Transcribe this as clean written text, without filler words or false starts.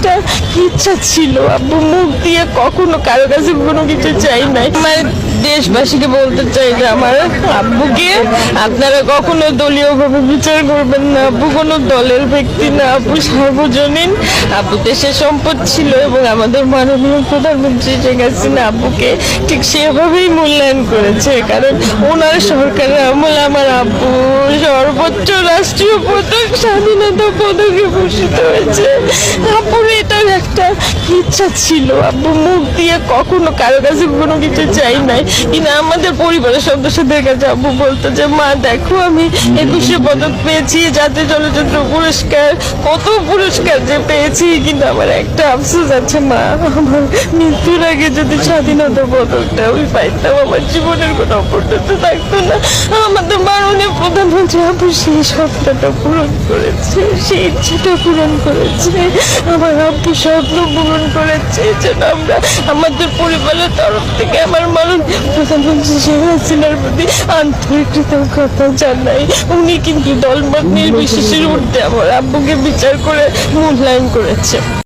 একটা ইচ্ছা ছিল, আব্বু মুখ দিয়ে কখনো কারো কাছে কোনো কিছু চাই নাই। আমার দেশবাসীকে বলতে চাই যে আমার আব্বুকে আপনারা কখনো দলীয়ভাবে বিচার করবেন না। আব্বু কোনো দলের ব্যক্তি না, আব্বু সার্বজনীন। আব্বু দেশের সম্পদ ছিল এবং আমাদের মাননীয় প্রধানমন্ত্রী শেখ হাসিনা আব্বুকে ঠিক সেভাবেই মূল্যায়ন করেছে, কারণ ওনার সরকারের আমলে আমার আব্বু সর্বোচ্চ রাষ্ট্রীয় পদক স্বাধীনতা পদকে ভূষিত হয়েছে। আব্বুর এটার একটা ইচ্ছা ছিল, আব্বু মুখ দিয়ে কখনো কারো কাছে কোনো কিছু চাই নাই, কিন্তু আমাদের পরিবারের সদস্যদের কাছে আব্বু বলতো যে মা দেখো আমি 21শে পদক পেয়েছি, জাতীয় চলচ্চিত্র পুরস্কার, কত পুরস্কার যে পেয়েছি, কিন্তু আমার একটা আফসোস আছে মা, আমার মৃত্যুর আগে যদি স্বাধীনতা পদকটা আমি পাইতাম আমার জীবনের কোনো অপূর্ণতা থাকতো না। আমাদের মাননীয় প্রধানমন্ত্রী আব্বু সেই স্বপ্নটা পূরণ করেছে, সেই ইচ্ছাটা পূরণ করেছে, আমার আব্বু স্বপ্ন পূরণ করেছে। যেন আমরা আমাদের পরিবারের তরফ থেকে আমার মাননীয় প্রধানমন্ত্রী শেখ হাসিনার প্রতি আন্তরিক কৃতজ্ঞতা জানাই। উনি কিন্তু দলমত নির্বিশেষের ঊর্ধ্বে আমার আব্বুকে বিচার করে মূল্যায়ন করেছে।